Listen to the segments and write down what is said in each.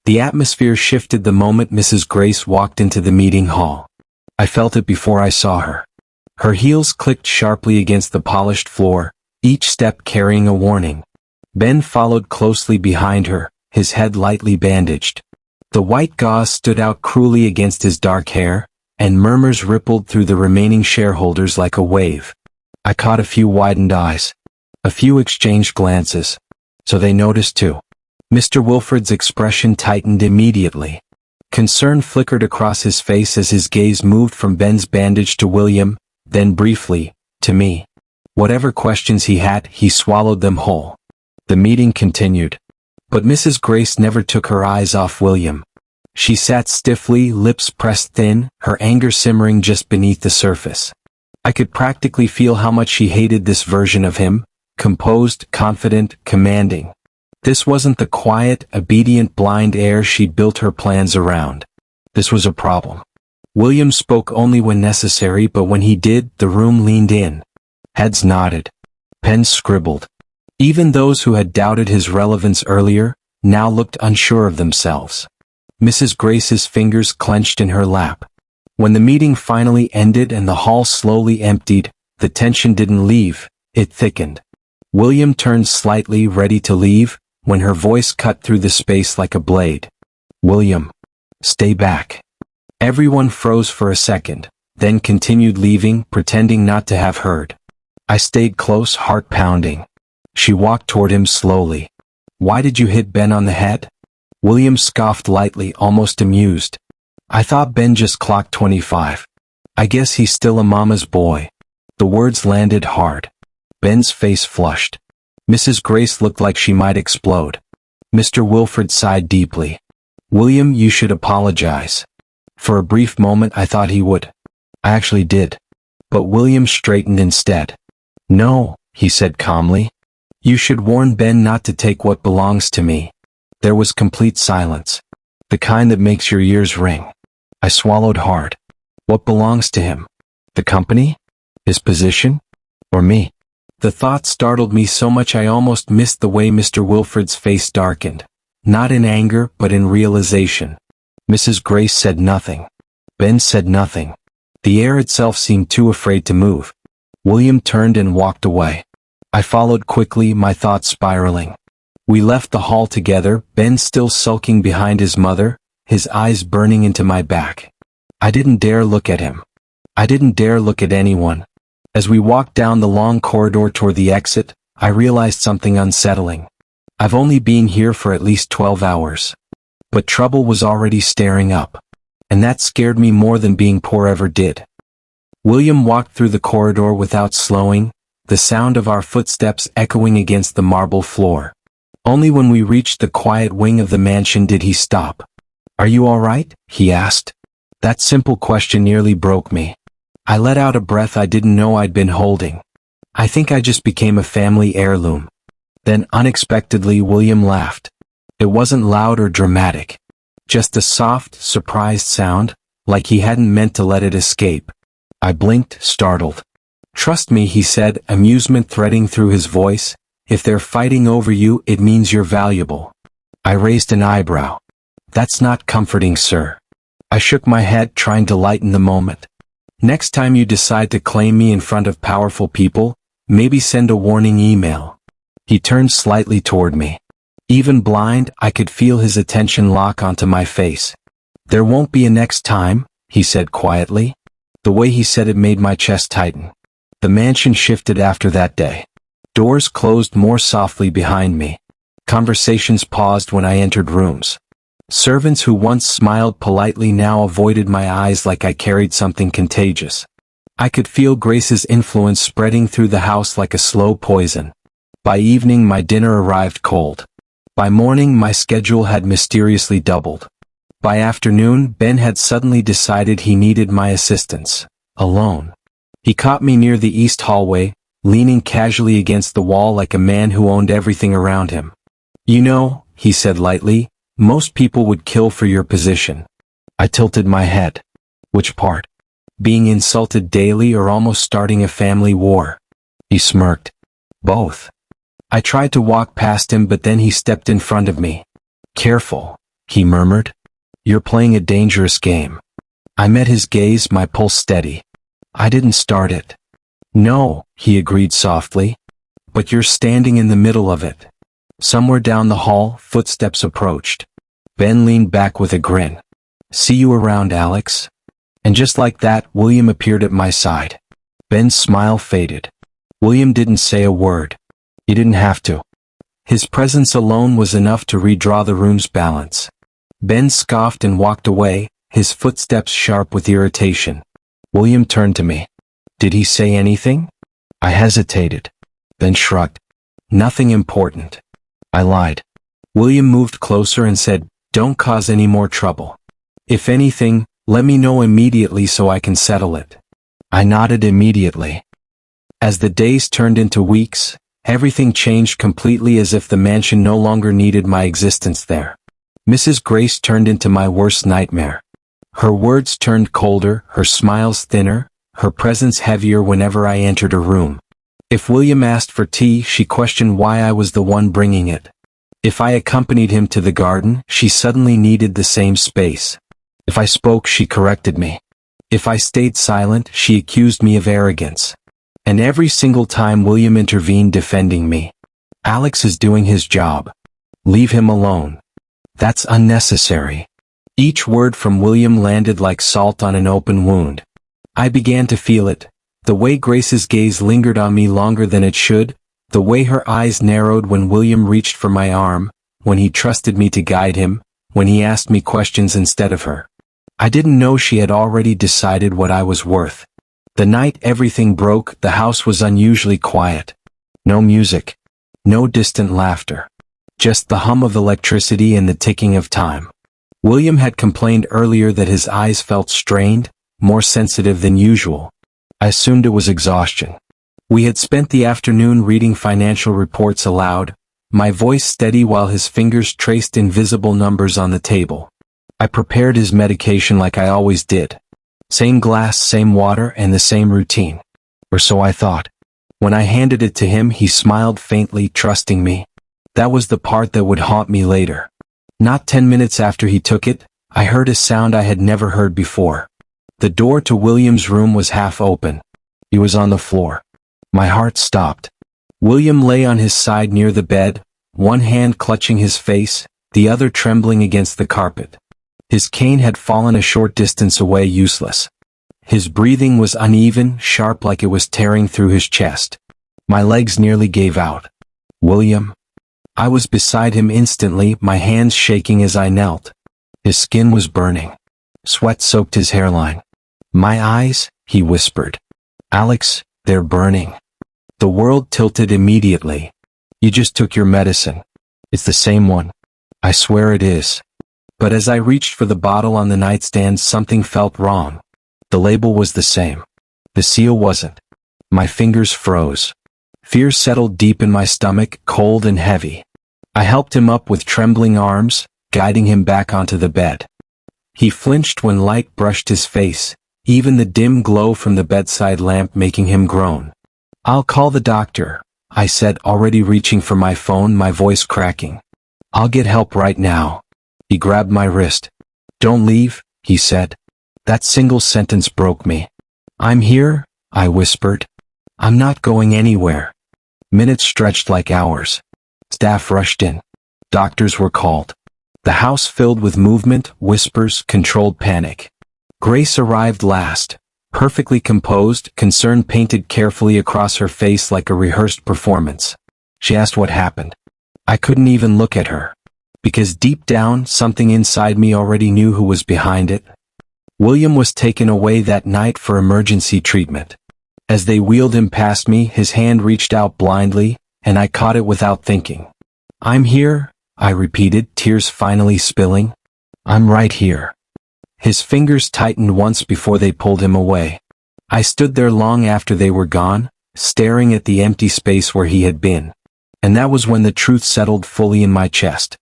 The atmosphere shifted the moment Mrs. Grace walked into the meeting hall. I felt it before I saw her. Her heels clicked sharply against the polished floor, each step carrying a warning. Ben followed closely behind her, his head lightly bandaged. The white gauze stood out cruelly against his dark hair, and murmurs rippled through the remaining shareholders like a wave. I caught a few widened eyes. A few exchanged glances. So they noticed too. Mr. Wilfred's expression tightened immediately. Concern flickered across his face as his gaze moved from Ben's bandage to William, then briefly, to me. Whatever questions he had, he swallowed them whole. The meeting continued. But Mrs. Grace never took her eyes off William. She sat stiffly, lips pressed thin, her anger simmering just beneath the surface. I could practically feel how much she hated this version of him, composed, confident, commanding. This wasn't the quiet, obedient blind heir she'd built her plans around. This was a problem. William spoke only when necessary, but when he did, the room leaned in. Heads nodded. Pens scribbled. Even those who had doubted his relevance earlier, now looked unsure of themselves. Mrs. Grace's fingers clenched in her lap. When the meeting finally ended and the hall slowly emptied, the tension didn't leave, it thickened. William turned slightly, ready to leave, when her voice cut through the space like a blade. William, stay back. Everyone froze for a second, then continued leaving, pretending not to have heard. I stayed close, heart pounding. She walked toward him slowly. Why did you hit Ben on the head? William scoffed lightly, almost amused. I thought Ben just clocked 25. I guess he's still a mama's boy. The words landed hard. Ben's face flushed. Mrs. Grace looked like she might explode. Mr. Wilfred sighed deeply. William, you should apologize. For a brief moment I thought he would. I actually did. But William straightened instead. No, he said calmly. You should warn Ben not to take what belongs to me. There was complete silence. The kind that makes your ears ring. I swallowed hard. What belongs to him? The company? His position? Or me? The thought startled me so much I almost missed the way Mr. Wilfred's face darkened. Not in anger, but in realization. Mrs. Grace said nothing. Ben said nothing. The air itself seemed too afraid to move. William turned and walked away. I followed quickly, my thoughts spiraling. We left the hall together, Ben still sulking behind his mother, his eyes burning into my back. I didn't dare look at him. I didn't dare look at anyone. As we walked down the long corridor toward the exit, I realized something unsettling. I've only been here for at least 12 hours. But trouble was already staring up. And that scared me more than being poor ever did. William walked through the corridor without slowing, the sound of our footsteps echoing against the marble floor. Only when we reached the quiet wing of the mansion did he stop. Are you all right? He asked. That simple question nearly broke me. I let out a breath I didn't know I'd been holding. I think I just became a family heirloom. Then unexpectedly William laughed. It wasn't loud or dramatic. Just a soft, surprised sound, like he hadn't meant to let it escape. I blinked, startled. Trust me, he said, amusement threading through his voice. If they're fighting over you, it means you're valuable. I raised an eyebrow. That's not comforting, sir. I shook my head, trying to lighten the moment. Next time you decide to claim me in front of powerful people, maybe send a warning email. He turned slightly toward me. Even blind, I could feel his attention lock onto my face. There won't be a next time, he said quietly. The way he said it made my chest tighten. The mansion shifted after that day. Doors closed more softly behind me. Conversations paused when I entered rooms. Servants who once smiled politely now avoided my eyes like I carried something contagious. I could feel Grace's influence spreading through the house like a slow poison. By evening my dinner arrived cold. By morning my schedule had mysteriously doubled. By afternoon Ben had suddenly decided he needed my assistance. Alone. He caught me near the east hallway, leaning casually against the wall like a man who owned everything around him. You know, he said lightly, most people would kill for your position. I tilted my head. Which part? Being insulted daily or almost starting a family war? He smirked. Both. I tried to walk past him but then he stepped in front of me. Careful. he murmured. You're playing a dangerous game. I met his gaze, my pulse steady. I didn't start it. No, he agreed softly. But you're standing in the middle of it. Somewhere down the hall, footsteps approached. Ben leaned back with a grin. See you around, Alex. And just like that, William appeared at my side. Ben's smile faded. William didn't say a word. He didn't have to. His presence alone was enough to redraw the room's balance. Ben scoffed and walked away, his footsteps sharp with irritation. William turned to me. Did he say anything? I hesitated. Ben shrugged. Nothing important. I lied. William moved closer and said, Don't cause any more trouble. If anything, let me know immediately so I can settle it. I nodded immediately. As the days turned into weeks, everything changed completely, as if the mansion no longer needed my existence there. Mrs. Grace turned into my worst nightmare. Her words turned colder, her smiles thinner, her presence heavier whenever I entered a room. If William asked for tea, she questioned why I was the one bringing it. If I accompanied him to the garden, she suddenly needed the same space. If I spoke, she corrected me. If I stayed silent, she accused me of arrogance. And every single time William intervened, defending me. Alex is doing his job. Leave him alone. That's unnecessary. Each word from William landed like salt on an open wound. I began to feel it. The way Grace's gaze lingered on me longer than it should, the way her eyes narrowed when William reached for my arm, when he trusted me to guide him, when he asked me questions instead of her. I didn't know she had already decided what I was worth. The night everything broke, the house was unusually quiet. No music. No distant laughter. Just the hum of electricity and the ticking of time. William had complained earlier that his eyes felt strained, more sensitive than usual. I assumed it was exhaustion. We had spent the afternoon reading financial reports aloud, my voice steady while his fingers traced invisible numbers on the table. I prepared his medication like I always did. Same glass, same water, and the same routine. Or so I thought. When I handed it to him, he smiled faintly, trusting me. That was the part that would haunt me later. Not 10 minutes after he took it, I heard a sound I had never heard before. The door to William's room was half open. He was on the floor. My heart stopped. William lay on his side near the bed, one hand clutching his face, the other trembling against the carpet. His cane had fallen a short distance away, useless. His breathing was uneven, sharp, like it was tearing through his chest. My legs nearly gave out. William. I was beside him instantly, my hands shaking as I knelt. His skin was burning. Sweat soaked his hairline. My eyes, he whispered. Alex, they're burning. The world tilted immediately. You just took your medicine. It's the same one. I swear it is. But as I reached for the bottle on the nightstand, something felt wrong. The label was the same. The seal wasn't. My fingers froze. Fear settled deep in my stomach, cold and heavy. I helped him up with trembling arms, guiding him back onto the bed. He flinched when light brushed his face, even the dim glow from the bedside lamp making him groan. I'll call the doctor, I said, already reaching for my phone, my voice cracking. I'll get help right now. He grabbed my wrist. Don't leave, he said. That single sentence broke me. I'm here, I whispered. I'm not going anywhere. Minutes stretched like hours. Staff rushed in. Doctors were called. The house filled with movement, whispers, controlled panic. Grace arrived last, perfectly composed, concern painted carefully across her face like a rehearsed performance. She asked what happened. I couldn't even look at her. Because deep down, something inside me already knew who was behind it. William was taken away that night for emergency treatment. As they wheeled him past me, his hand reached out blindly, and I caught it without thinking. I'm here, I repeated, tears finally spilling. I'm right here. His fingers tightened once before they pulled him away. I stood there long after they were gone, staring at the empty space where he had been. And that was when the truth settled fully in my chest.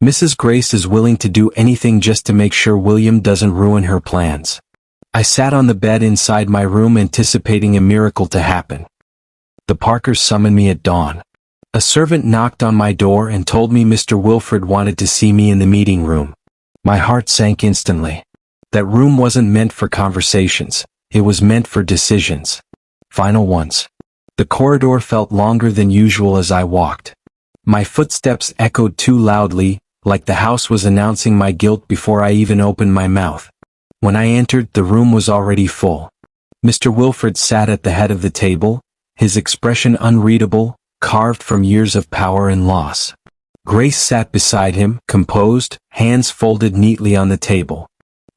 Mrs. Grace is willing to do anything just to make sure William doesn't ruin her plans. I sat on the bed inside my room anticipating a miracle to happen. The Parkers summoned me at dawn. A servant knocked on my door and told me Mr. Wilfred wanted to see me in the meeting room. My heart sank instantly. That room wasn't meant for conversations. It was meant for decisions. Final ones. The corridor felt longer than usual as I walked. My footsteps echoed too loudly, like the house was announcing my guilt before I even opened my mouth. When I entered, the room was already full. Mr. Wilfred sat at the head of the table, his expression unreadable, carved from years of power and loss. Grace sat beside him, composed, hands folded neatly on the table.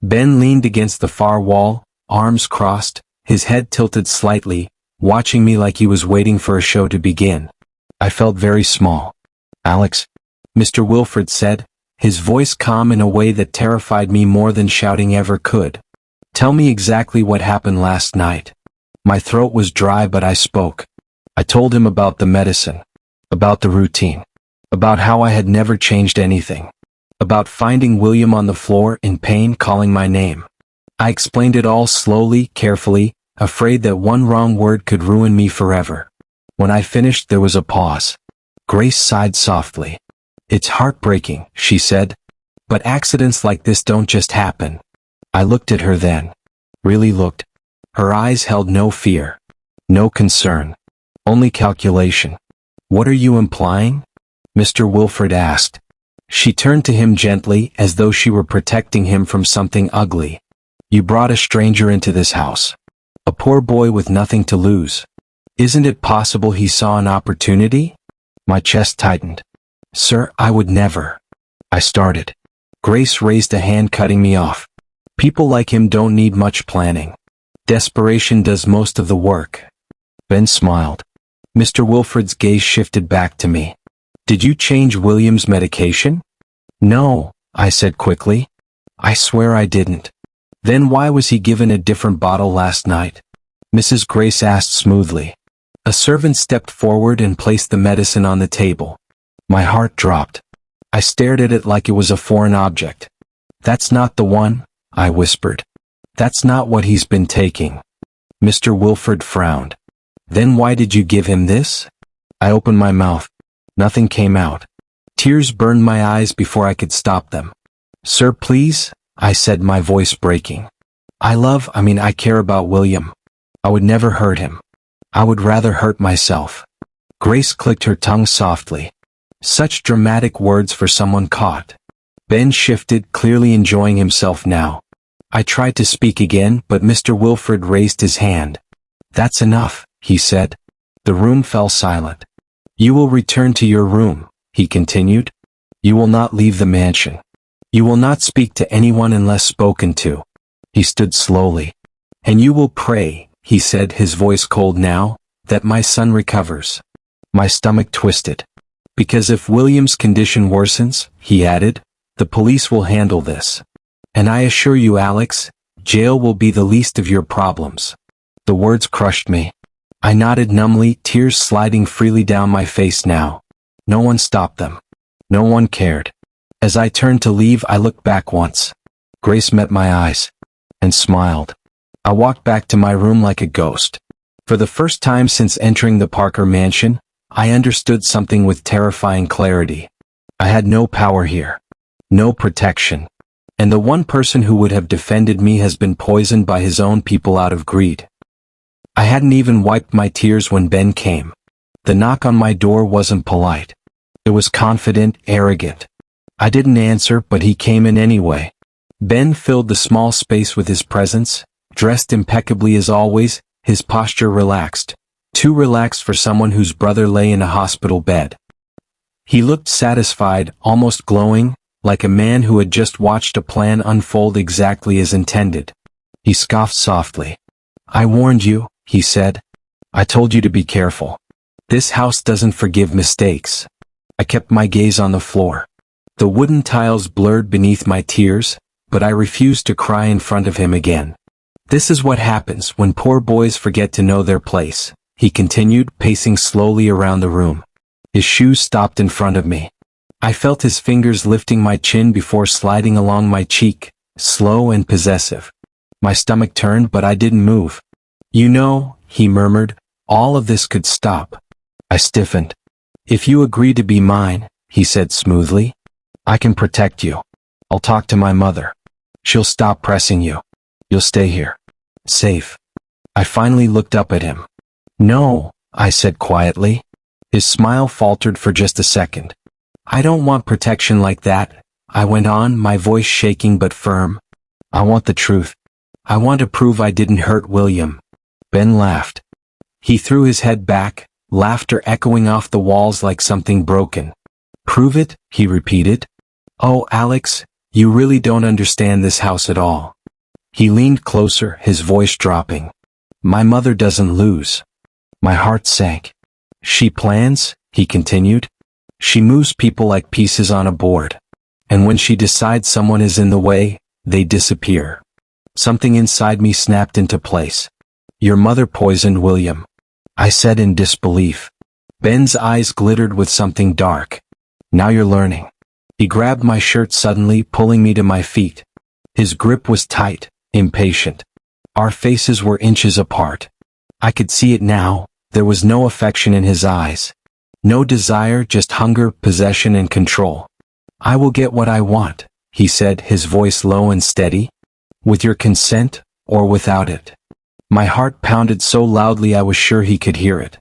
Ben leaned against the far wall, arms crossed, his head tilted slightly, watching me like he was waiting for a show to begin. I felt very small. "Alex," Mr. Wilfred said, his voice calm in a way that terrified me more than shouting ever could. "Tell me exactly what happened last night." My throat was dry, but I spoke. I told him about the medicine, about the routine, about how I had never changed anything, about finding William on the floor in pain calling my name. I explained it all slowly, carefully, afraid that one wrong word could ruin me forever. When I finished, there was a pause. Grace sighed softly. "It's heartbreaking," she said, "but accidents like this don't just happen." I looked at her then. Really looked. Her eyes held no fear, no concern, only calculation. "What are you implying?" Mr. Wilfred asked. She turned to him gently, as though she were protecting him from something ugly. "You brought a stranger into this house. A poor boy with nothing to lose. Isn't it possible he saw an opportunity?" My chest tightened. "Sir, I would never." I started. Grace raised a hand, cutting me off. "People like him don't need much planning. Desperation does most of the work." Ben smiled. Mr. Wilfred's gaze shifted back to me. "Did you change William's medication?" "No," I said quickly. "I swear I didn't." "Then why was he given a different bottle last night?" Mrs. Grace asked smoothly. A servant stepped forward and placed the medicine on the table. My heart dropped. I stared at it like it was a foreign object. "That's not the one," I whispered. "That's not what he's been taking." Mr. Wilfred frowned. "Then why did you give him this?" I opened my mouth. Nothing came out. Tears burned my eyes before I could stop them. "Sir, please," I said, my voice breaking. I care about William. I would never hurt him. I would rather hurt myself." Grace clicked her tongue softly. Such dramatic words for someone caught. Ben shifted, clearly enjoying himself now. I tried to speak again, but Mr. Wilfred raised his hand. "That's enough," he said. The room fell silent. "You will return to your room," he continued. "You will not leave the mansion. You will not speak to anyone unless spoken to." He stood slowly. "And you will pray," he said, his voice cold now, "that my son recovers." My stomach twisted. "Because if William's condition worsens," he added, "the police will handle this. And I assure you, Alex, jail will be the least of your problems." The words crushed me. I nodded numbly, tears sliding freely down my face now. No one stopped them. No one cared. As I turned to leave, I looked back once. Grace met my eyes and smiled. I walked back to my room like a ghost. For the first time since entering the Parker mansion, I understood something with terrifying clarity. I had no power here. No protection. And the one person who would have defended me has been poisoned by his own people out of greed. I hadn't even wiped my tears when Ben came. The knock on my door wasn't polite. It was confident, arrogant. I didn't answer, but he came in anyway. Ben filled the small space with his presence, dressed impeccably as always, his posture relaxed. Too relaxed for someone whose brother lay in a hospital bed. He looked satisfied, almost glowing, like a man who had just watched a plan unfold exactly as intended. He scoffed softly. "I warned you," he said. "I told you to be careful. This house doesn't forgive mistakes." I kept my gaze on the floor. The wooden tiles blurred beneath my tears, but I refused to cry in front of him again. "This is what happens when poor boys forget to know their place," he continued, pacing slowly around the room. His shoes stopped in front of me. I felt his fingers lifting my chin before sliding along my cheek, slow and possessive. My stomach turned, but I didn't move. "You know," he murmured, "all of this could stop." I stiffened. "If you agree to be mine," he said smoothly, "I can protect you. I'll talk to my mother. She'll stop pressing you. You'll stay here. Safe. I finally looked up at him. No, I said quietly. His smile faltered for just a second. I don't want protection like that, I went on, my voice shaking but firm. I want the truth. I want to prove I didn't hurt William. Ben laughed. He threw his head back, laughter echoing off the walls like something broken. Prove it, he repeated. Oh, Alex, you really don't understand this house at all. He leaned closer, his voice dropping. My mother doesn't lose. My heart sank. She plans, he continued. She moves people like pieces on a board. And when she decides someone is in the way, they disappear. Something inside me snapped into place. Your mother poisoned William, I said in disbelief. Ben's eyes glittered with something dark. Now you're learning. He grabbed my shirt suddenly, pulling me to my feet. His grip was tight, impatient. Our faces were inches apart. I could see it now, there was no affection in his eyes. No desire, just hunger, possession, and control. I will get what I want, he said, his voice low and steady. With your consent, or without it. My heart pounded so loudly I was sure he could hear it.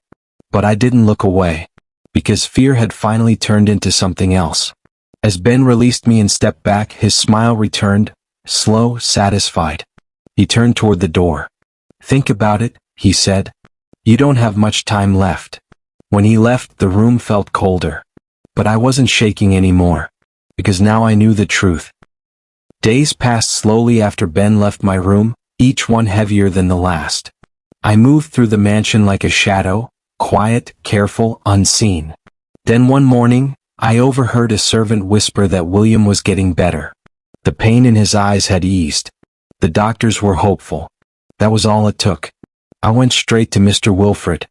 But I didn't look away, because fear had finally turned into something else. As Ben released me and stepped back, his smile returned, slow, satisfied. He turned toward the door. Think about it, he said. You don't have much time left. When he left, the room felt colder. But I wasn't shaking anymore, because now I knew the truth. Days passed slowly after Ben left my room, each one heavier than the last. I moved through the mansion like a shadow, quiet, careful, unseen. Then one morning, I overheard a servant whisper that William was getting better. The pain in his eyes had eased. The doctors were hopeful. That was all it took. I went straight to Mr. Wilfred.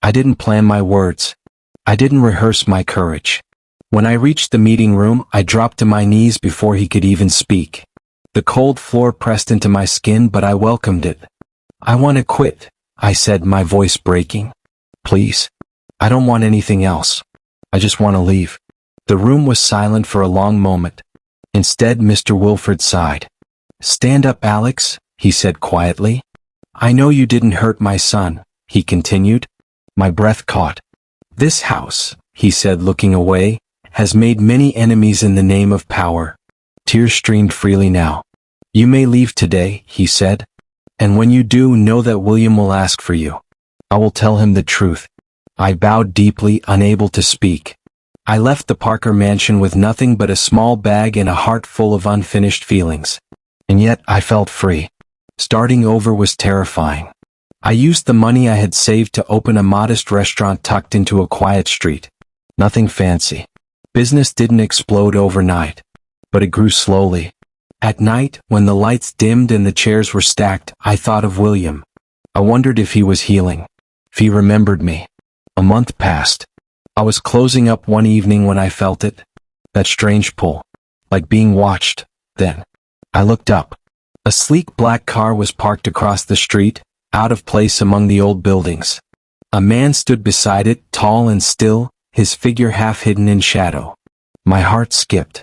I didn't plan my words. I didn't rehearse my courage. When I reached the meeting room, I dropped to my knees before he could even speak. The cold floor pressed into my skin, but I welcomed it. I want to quit, I said, my voice breaking. Please. I don't want anything else. I just want to leave. The room was silent for a long moment. Instead, Mr. Wilfred sighed. Stand up, Alex, he said quietly. I know you didn't hurt my son, he continued. My breath caught. This house, he said, looking away, has made many enemies in the name of power. Tears streamed freely now. You may leave today, he said. And when you do, know that William will ask for you. I will tell him the truth. I bowed deeply, unable to speak. I left the Parker mansion with nothing but a small bag and a heart full of unfinished feelings. And yet I felt free. Starting over was terrifying. I used the money I had saved to open a modest restaurant tucked into a quiet street. Nothing fancy. Business didn't explode overnight, but it grew slowly. At night, when the lights dimmed and the chairs were stacked, I thought of William. I wondered if he was healing, if he remembered me. A month passed. I was closing up one evening when I felt it, that strange pull, like being watched. Then, I looked up. A sleek black car was parked across the street, out of place among the old buildings. A man stood beside it, tall and still, his figure half hidden in shadow. My heart skipped.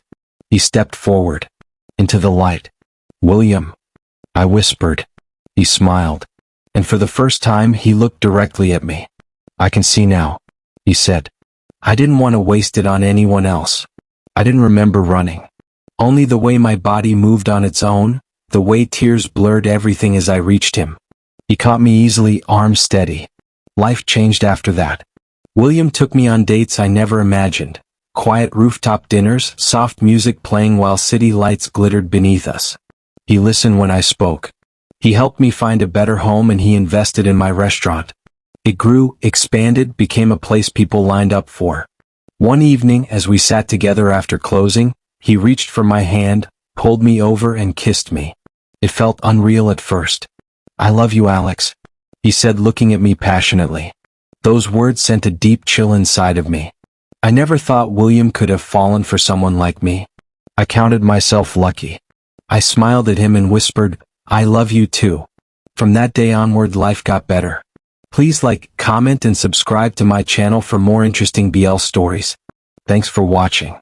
He stepped forward, into the light. William, I whispered. He smiled, and for the first time he looked directly at me. I can see now, he said. I didn't want to waste it on anyone else. I didn't remember running. Only the way my body moved on its own, the way tears blurred everything as I reached him. He caught me easily, arms steady. Life changed after that. William took me on dates I never imagined. Quiet rooftop dinners, soft music playing while city lights glittered beneath us. He listened when I spoke. He helped me find a better home, and he invested in my restaurant. It grew, expanded, became a place people lined up for. One evening, as we sat together after closing, he reached for my hand, pulled me over and kissed me. It felt unreal at first. I love you, Alex, he said, looking at me passionately. Those words sent a deep chill inside of me. I never thought William could have fallen for someone like me. I counted myself lucky. I smiled at him and whispered, I love you too. From that day onward, life got better. Please like, comment, and subscribe to my channel for more interesting BL stories. Thanks for watching.